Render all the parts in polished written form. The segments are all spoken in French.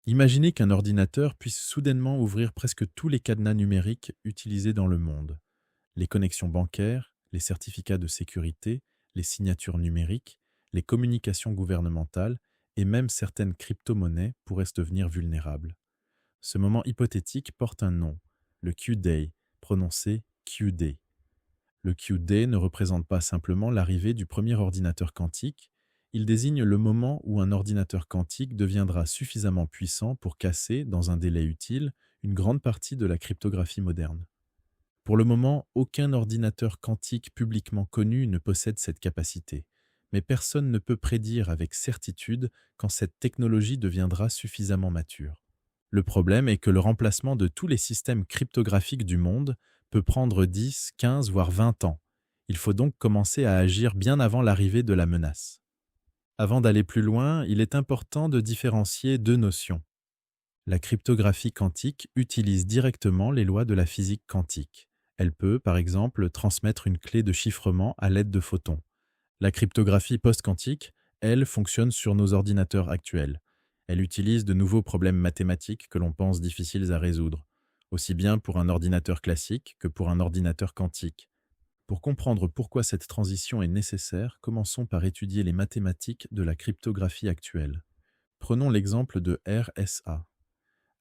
Imaginez qu'un ordinateur puisse soudainement ouvrir presque tous les cadenas numériques utilisés dans le monde. Les connexions bancaires, les certificats de sécurité, les signatures numériques, les communications gouvernementales et même certaines crypto-monnaies pourraient se devenir vulnérables. Ce moment hypothétique porte un nom, le Q-Day, prononcé Q-Day. Le Q-Day ne représente pas simplement l'arrivée du premier ordinateur quantique, il désigne le moment où un ordinateur quantique deviendra suffisamment puissant pour casser, dans un délai utile, une grande partie de la cryptographie moderne. Pour le moment, aucun ordinateur quantique publiquement connu ne possède cette capacité, mais personne ne peut prédire avec certitude quand cette technologie deviendra suffisamment mature. Le problème est que le remplacement de tous les systèmes cryptographiques du monde peut prendre 10, 15 voire 20 ans. Il faut donc commencer à agir bien avant l'arrivée de la menace. Avant d'aller plus loin, il est important de différencier deux notions. La cryptographie quantique utilise directement les lois de la physique quantique. Elle peut, par exemple, transmettre une clé de chiffrement à l'aide de photons. La cryptographie post-quantique, elle, fonctionne sur nos ordinateurs actuels. Elle utilise de nouveaux problèmes mathématiques que l'on pense difficiles à résoudre, aussi bien pour un ordinateur classique que pour un ordinateur quantique. Pour comprendre pourquoi cette transition est nécessaire, commençons par étudier les mathématiques de la cryptographie actuelle. Prenons l'exemple de RSA.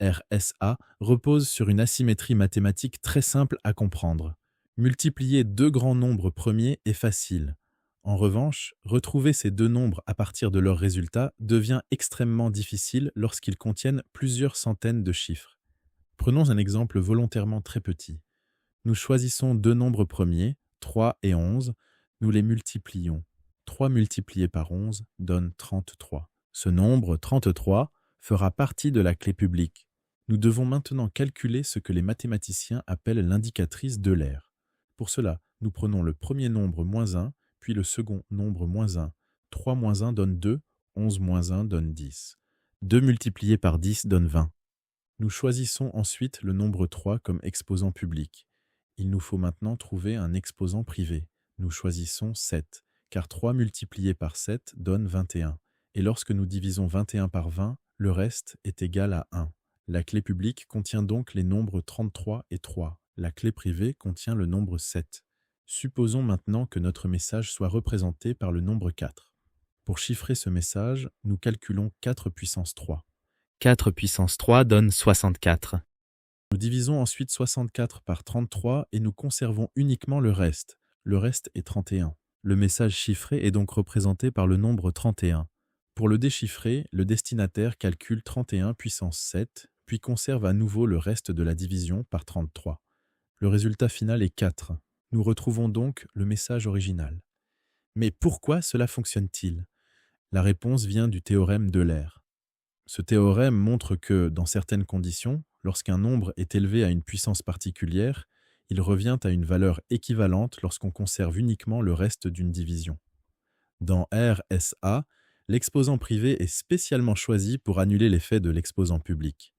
RSA repose sur une asymétrie mathématique très simple à comprendre. Multiplier deux grands nombres premiers est facile. En revanche, retrouver ces deux nombres à partir de leurs résultats devient extrêmement difficile lorsqu'ils contiennent plusieurs centaines de chiffres. Prenons un exemple volontairement très petit. Nous choisissons deux nombres premiers, 3 et 11, nous les multiplions. 3 multiplié par 11 donne 33. Ce nombre, 33, fera partie de la clé publique. Nous devons maintenant calculer ce que les mathématiciens appellent l'indicatrice d'Euler. Pour cela, nous prenons le premier nombre moins 1, puis le second nombre moins 1. 3 moins 1 donne 2, 11 moins 1 donne 10. 2 multiplié par 10 donne 20. Nous choisissons ensuite le nombre 3 comme exposant public. Il nous faut maintenant trouver un exposant privé. Nous choisissons 7, car 3 multiplié par 7 donne 21. Et lorsque nous divisons 21 par 20, le reste est égal à 1. La clé publique contient donc les nombres 33 et 3. La clé privée contient le nombre 7. Supposons maintenant que notre message soit représenté par le nombre 4. Pour chiffrer ce message, nous calculons 4 puissance 3. 4 puissance 3 donne 64. Nous divisons ensuite 64 par 33 et nous conservons uniquement le reste. Le reste est 31. Le message chiffré est donc représenté par le nombre 31. Pour le déchiffrer, le destinataire calcule 31 puissance 7, puis conserve à nouveau le reste de la division par 33. Le résultat final est 4. Nous retrouvons donc le message original. Mais pourquoi cela fonctionne-t-il? La réponse vient du théorème d'Euler. Ce théorème montre que, dans certaines conditions, lorsqu'un nombre est élevé à une puissance particulière, il revient à une valeur équivalente lorsqu'on conserve uniquement le reste d'une division. Dans RSA, l'exposant privé est spécialement choisi pour annuler l'effet de l'exposant public.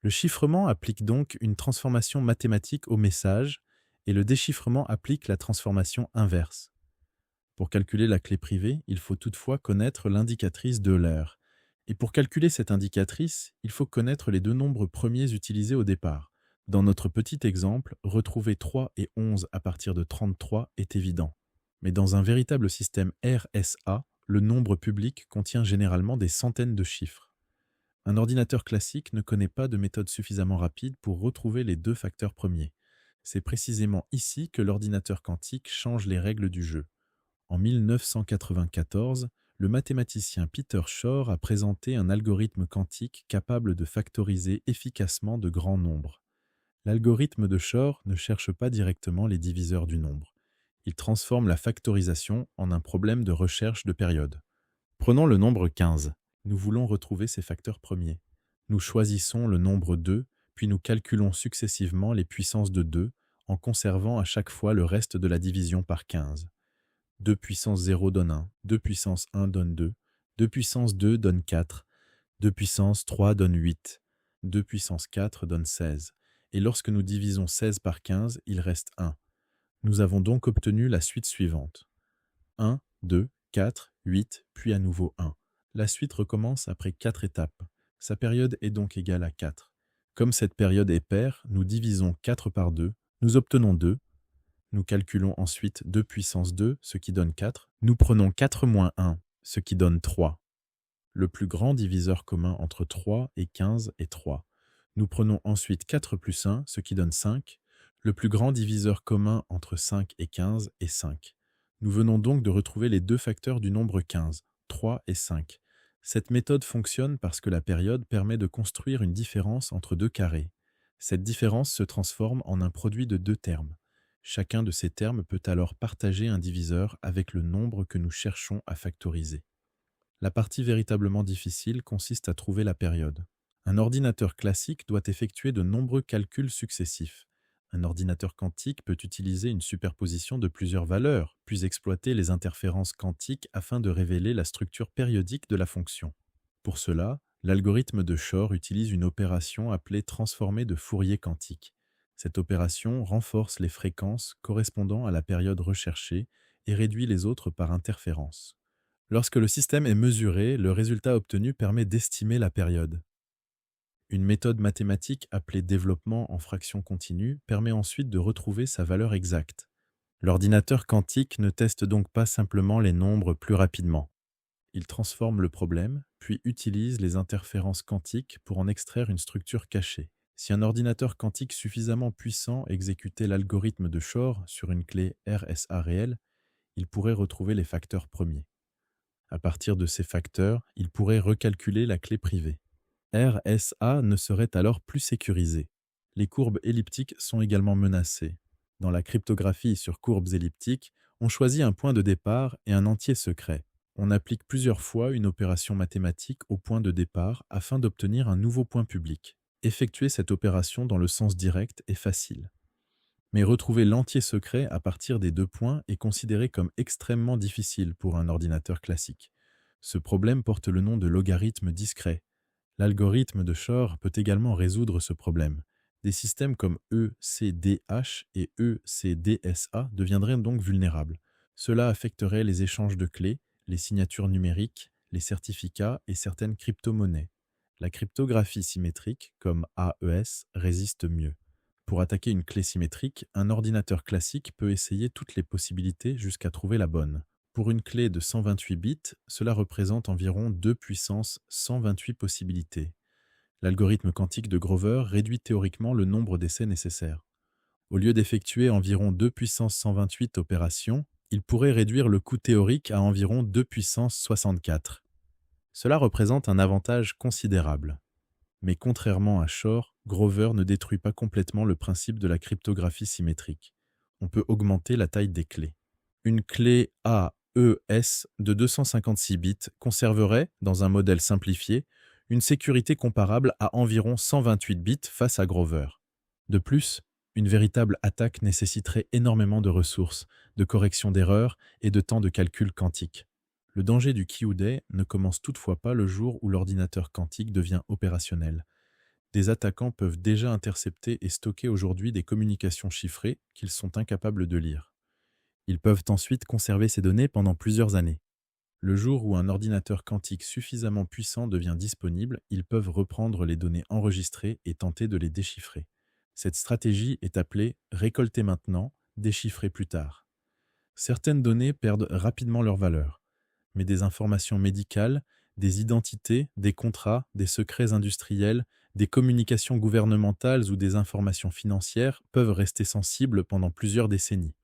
Le chiffrement applique donc une transformation mathématique au message et le déchiffrement applique la transformation inverse. Pour calculer la clé privée, il faut toutefois connaître l'indicatrice d'Euler. Et pour calculer cette indicatrice, il faut connaître les deux nombres premiers utilisés au départ. Dans notre petit exemple, retrouver 3 et 11 à partir de 33 est évident. Mais dans un véritable système RSA, le nombre public contient généralement des centaines de chiffres. Un ordinateur classique ne connaît pas de méthode suffisamment rapide pour retrouver les deux facteurs premiers. C'est précisément ici que l'ordinateur quantique change les règles du jeu. En 1994, le mathématicien Peter Shor a présenté un algorithme quantique capable de factoriser efficacement de grands nombres. L'algorithme de Shor ne cherche pas directement les diviseurs du nombre. Il transforme la factorisation en un problème de recherche de période. Prenons le nombre 15. Nous voulons retrouver ses facteurs premiers. Nous choisissons le nombre 2, puis nous calculons successivement les puissances de 2 en conservant à chaque fois le reste de la division par 15. 2 puissance 0 donne 1, 2 puissance 1 donne 2, 2 puissance 2 donne 4, 2 puissance 3 donne 8, 2 puissance 4 donne 16. Et lorsque nous divisons 16 par 15, il reste 1. Nous avons donc obtenu la suite suivante. 1, 2, 4, 8, puis à nouveau 1. La suite recommence après 4 étapes. Sa période est donc égale à 4. Comme cette période est paire, nous divisons 4 par 2, nous obtenons 2. Nous calculons ensuite 2 puissance 2, ce qui donne 4. Nous prenons 4 moins 1, ce qui donne 3. Le plus grand diviseur commun entre 3 et 15 est 3. Nous prenons ensuite 4 plus 1, ce qui donne 5. Le plus grand diviseur commun entre 5 et 15 est 5. Nous venons donc de retrouver les deux facteurs du nombre 15, 3 et 5. Cette méthode fonctionne parce que la période permet de construire une différence entre deux carrés. Cette différence se transforme en un produit de deux termes. Chacun de ces termes peut alors partager un diviseur avec le nombre que nous cherchons à factoriser. La partie véritablement difficile consiste à trouver la période. Un ordinateur classique doit effectuer de nombreux calculs successifs. Un ordinateur quantique peut utiliser une superposition de plusieurs valeurs, puis exploiter les interférences quantiques afin de révéler la structure périodique de la fonction. Pour cela, l'algorithme de Shor utilise une opération appelée transformée de Fourier quantique. Cette opération renforce les fréquences correspondant à la période recherchée et réduit les autres par interférence. Lorsque le système est mesuré, le résultat obtenu permet d'estimer la période. Une méthode mathématique appelée développement en fraction continue permet ensuite de retrouver sa valeur exacte. L'ordinateur quantique ne teste donc pas simplement les nombres plus rapidement. Il transforme le problème, puis utilise les interférences quantiques pour en extraire une structure cachée. Si un ordinateur quantique suffisamment puissant exécutait l'algorithme de Shor sur une clé RSA réelle, il pourrait retrouver les facteurs premiers. À partir de ces facteurs, il pourrait recalculer la clé privée. RSA ne serait alors plus sécurisé. Les courbes elliptiques sont également menacées. Dans la cryptographie sur courbes elliptiques, on choisit un point de départ et un entier secret. On applique plusieurs fois une opération mathématique au point de départ afin d'obtenir un nouveau point public. Effectuer cette opération dans le sens direct est facile. Mais retrouver l'entier secret à partir des deux points est considéré comme extrêmement difficile pour un ordinateur classique. Ce problème porte le nom de logarithme discret. L'algorithme de Shor peut également résoudre ce problème. Des systèmes comme ECDH et ECDSA deviendraient donc vulnérables. Cela affecterait les échanges de clés, les signatures numériques, les certificats et certaines crypto-monnaies. La cryptographie symétrique, comme AES, résiste mieux. Pour attaquer une clé symétrique, un ordinateur classique peut essayer toutes les possibilités jusqu'à trouver la bonne. Pour une clé de 128 bits, cela représente environ 2 puissance 128 possibilités. L'algorithme quantique de Grover réduit théoriquement le nombre d'essais nécessaires. Au lieu d'effectuer environ 2 puissance 128 opérations, il pourrait réduire le coût théorique à environ 2 puissance 64. Cela représente un avantage considérable. Mais contrairement à Shor, Grover ne détruit pas complètement le principe de la cryptographie symétrique. On peut augmenter la taille des clés. Une clé AES de 256 bits conserverait, dans un modèle simplifié, une sécurité comparable à environ 128 bits face à Grover. De plus, une véritable attaque nécessiterait énormément de ressources, de correction d'erreurs et de temps de calcul quantique. Le danger du Q-Day ne commence toutefois pas le jour où l'ordinateur quantique devient opérationnel. Des attaquants peuvent déjà intercepter et stocker aujourd'hui des communications chiffrées qu'ils sont incapables de lire. Ils peuvent ensuite conserver ces données pendant plusieurs années. Le jour où un ordinateur quantique suffisamment puissant devient disponible, ils peuvent reprendre les données enregistrées et tenter de les déchiffrer. Cette stratégie est appelée « récolter maintenant, déchiffrer plus tard ». Certaines données perdent rapidement leur valeur, mais des informations médicales, des identités, des contrats, des secrets industriels, des communications gouvernementales ou des informations financières peuvent rester sensibles pendant plusieurs décennies.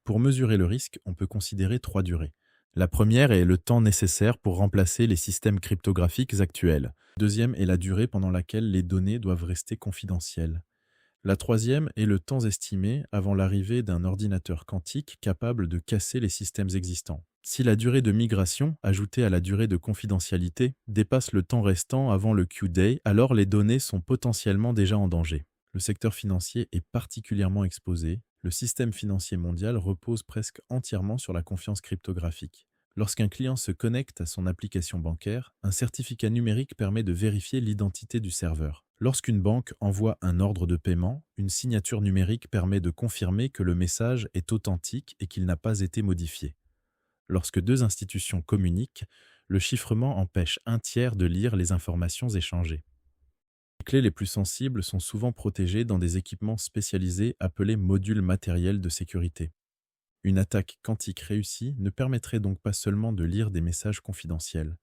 Pour mesurer le risque, on peut considérer 3 durées. La première est le temps nécessaire pour remplacer les systèmes cryptographiques actuels. La deuxième est la durée pendant laquelle les données doivent rester confidentielles. La troisième est le temps estimé avant l'arrivée d'un ordinateur quantique capable de casser les systèmes existants. Si la durée de migration, ajoutée à la durée de confidentialité, dépasse le temps restant avant le Q-Day, alors les données sont potentiellement déjà en danger. Le secteur financier est particulièrement exposé. Le système financier mondial repose presque entièrement sur la confiance cryptographique. Lorsqu'un client se connecte à son application bancaire, un certificat numérique permet de vérifier l'identité du serveur. Lorsqu'une banque envoie un ordre de paiement, une signature numérique permet de confirmer que le message est authentique et qu'il n'a pas été modifié. Lorsque deux institutions communiquent, Le chiffrement empêche un tiers de lire les informations échangées. Les clés les plus sensibles sont souvent protégées dans des équipements spécialisés appelés modules matériels de sécurité. Une attaque quantique réussie ne permettrait donc pas seulement de lire des messages confidentiels.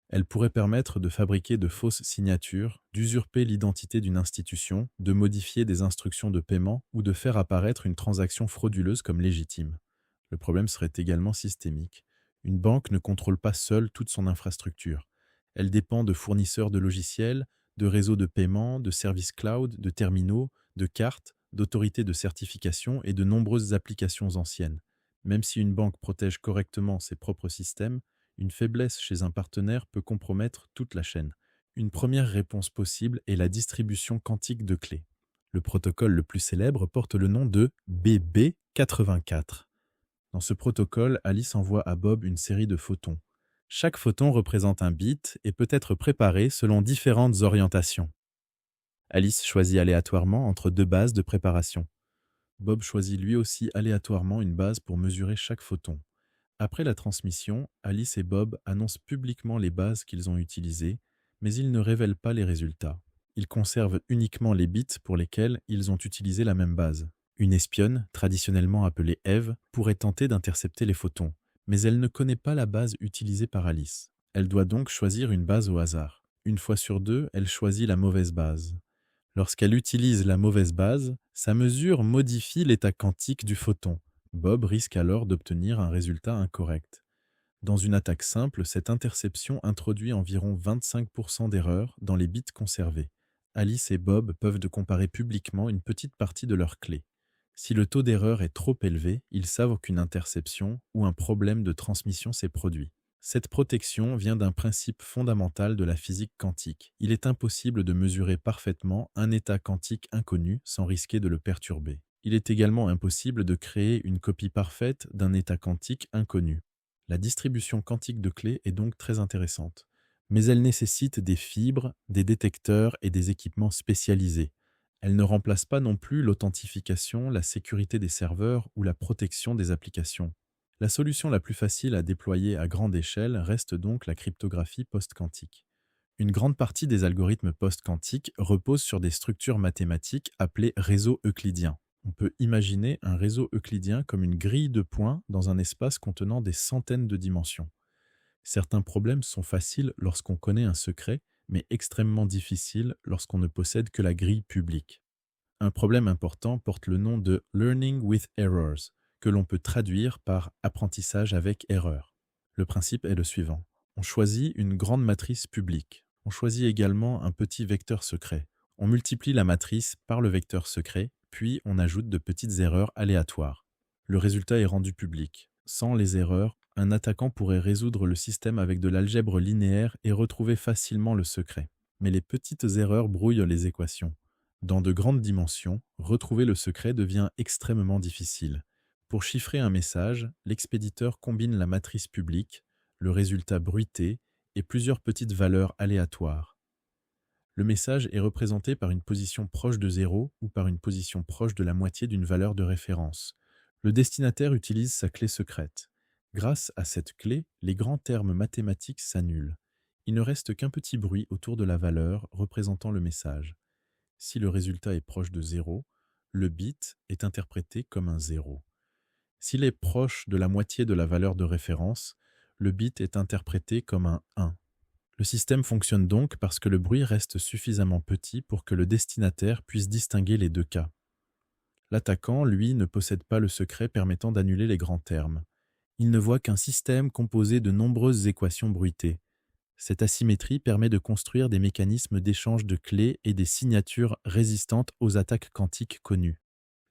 Elle pourrait permettre de fabriquer de fausses signatures, d'usurper l'identité d'une institution, de modifier des instructions de paiement ou de faire apparaître une transaction frauduleuse comme légitime. Le problème serait également systémique. Une banque ne contrôle pas seule toute son infrastructure. Elle dépend de fournisseurs de logiciels, de réseaux de paiement, de services cloud, de terminaux, de cartes, d'autorités de certification et de nombreuses applications anciennes. Même si une banque protège correctement ses propres systèmes, une faiblesse chez un partenaire peut compromettre toute la chaîne. Une première réponse possible est la distribution quantique de clés. Le protocole le plus célèbre porte le nom de BB84. Dans ce protocole, Alice envoie à Bob une série de photons. Chaque photon représente un bit et peut être préparé selon différentes orientations. Alice choisit aléatoirement entre deux bases de préparation. Bob choisit lui aussi aléatoirement une base pour mesurer chaque photon. Après la transmission, Alice et Bob annoncent publiquement les bases qu'ils ont utilisées, mais ils ne révèlent pas les résultats. Ils conservent uniquement les bits pour lesquels ils ont utilisé la même base. Une espionne, traditionnellement appelée Eve, pourrait tenter d'intercepter les photons, mais elle ne connaît pas la base utilisée par Alice. Elle doit donc choisir une base au hasard. Une fois sur deux, elle choisit la mauvaise base. Lorsqu'elle utilise la mauvaise base, sa mesure modifie l'état quantique du photon. Bob risque alors d'obtenir un résultat incorrect. Dans une attaque simple, cette interception introduit environ 25% d'erreurs dans les bits conservés. Alice et Bob peuvent comparer publiquement une petite partie de leurs clés. Si le taux d'erreur est trop élevé, ils savent qu'une interception ou un problème de transmission s'est produit. Cette protection vient d'un principe fondamental de la physique quantique. Il est impossible de mesurer parfaitement un état quantique inconnu sans risquer de le perturber. Il est également impossible de créer une copie parfaite d'un état quantique inconnu. La distribution quantique de clés est donc très intéressante, mais elle nécessite des fibres, des détecteurs et des équipements spécialisés. Elle ne remplace pas non plus l'authentification, la sécurité des serveurs ou la protection des applications. La solution la plus facile à déployer à grande échelle reste donc la cryptographie post-quantique. Une grande partie des algorithmes post-quantiques repose sur des structures mathématiques appelées réseaux euclidiens. On peut imaginer un réseau euclidien comme une grille de points dans un espace contenant des centaines de dimensions. Certains problèmes sont faciles lorsqu'on connaît un secret, mais extrêmement difficiles lorsqu'on ne possède que la grille publique. Un problème important porte le nom de Learning with Errors, que l'on peut traduire par apprentissage avec erreur. Le principe est le suivant. On choisit une grande matrice publique. On choisit également un petit vecteur secret. On multiplie la matrice par le vecteur secret, puis on ajoute de petites erreurs aléatoires. Le résultat est rendu public. Sans les erreurs, un attaquant pourrait résoudre le système avec de l'algèbre linéaire et retrouver facilement le secret. Mais les petites erreurs brouillent les équations. Dans de grandes dimensions, retrouver le secret devient extrêmement difficile. Pour chiffrer un message, l'expéditeur combine la matrice publique, le résultat bruité et plusieurs petites valeurs aléatoires. Le message est représenté par une position proche de 0 ou par une position proche de la moitié d'une valeur de référence. Le destinataire utilise sa clé secrète. Grâce à cette clé, les grands termes mathématiques s'annulent. Il ne reste qu'un petit bruit autour de la valeur représentant le message. Si le résultat est proche de 0, le bit est interprété comme un 0. S'il est proche de la moitié de la valeur de référence, le bit est interprété comme un 1. Le système fonctionne donc parce que le bruit reste suffisamment petit pour que le destinataire puisse distinguer les deux cas. L'attaquant, lui, ne possède pas le secret permettant d'annuler les grands termes. Il ne voit qu'un système composé de nombreuses équations bruitées. Cette asymétrie permet de construire des mécanismes d'échange de clés et des signatures résistantes aux attaques quantiques connues.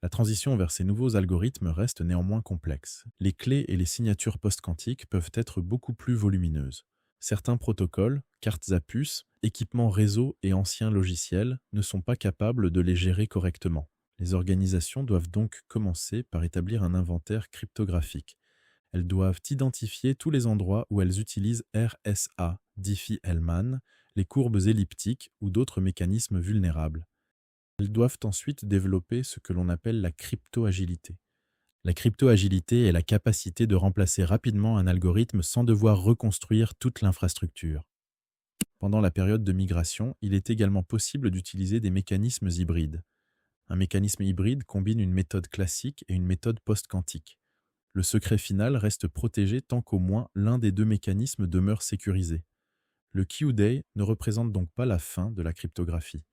La transition vers ces nouveaux algorithmes reste néanmoins complexe. Les clés et les signatures post-quantiques peuvent être beaucoup plus volumineuses. Certains protocoles, cartes à puce, équipements réseau et anciens logiciels ne sont pas capables de les gérer correctement. Les organisations doivent donc commencer par établir un inventaire cryptographique. Elles doivent identifier tous les endroits où elles utilisent RSA, Diffie-Hellman, les courbes elliptiques ou d'autres mécanismes vulnérables. Elles doivent ensuite développer ce que l'on appelle la crypto-agilité. La crypto-agilité est la capacité de remplacer rapidement un algorithme sans devoir reconstruire toute l'infrastructure. Pendant la période de migration, il est également possible d'utiliser des mécanismes hybrides. Un mécanisme hybride combine une méthode classique et une méthode post-quantique. Le secret final reste protégé tant qu'au moins l'un des deux mécanismes demeure sécurisé. Le Q-Day ne représente donc pas la fin de la cryptographie.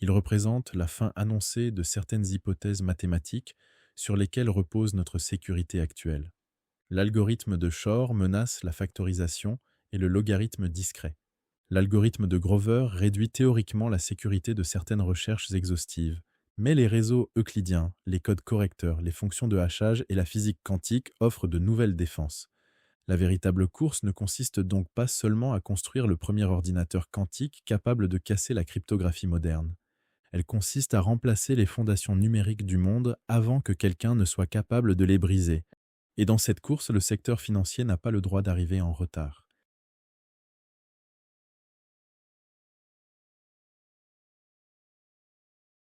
Il représente la fin annoncée de certaines hypothèses mathématiques sur lesquelles repose notre sécurité actuelle. L'algorithme de Shor menace la factorisation et le logarithme discret. L'algorithme de Grover réduit théoriquement la sécurité de certaines recherches exhaustives, mais les réseaux euclidiens, les codes correcteurs, les fonctions de hachage et la physique quantique offrent de nouvelles défenses. La véritable course ne consiste donc pas seulement à construire le premier ordinateur quantique capable de casser la cryptographie moderne. Elle consiste à remplacer les fondations numériques du monde avant que quelqu'un ne soit capable de les briser. Et dans cette course, le secteur financier n'a pas le droit d'arriver en retard.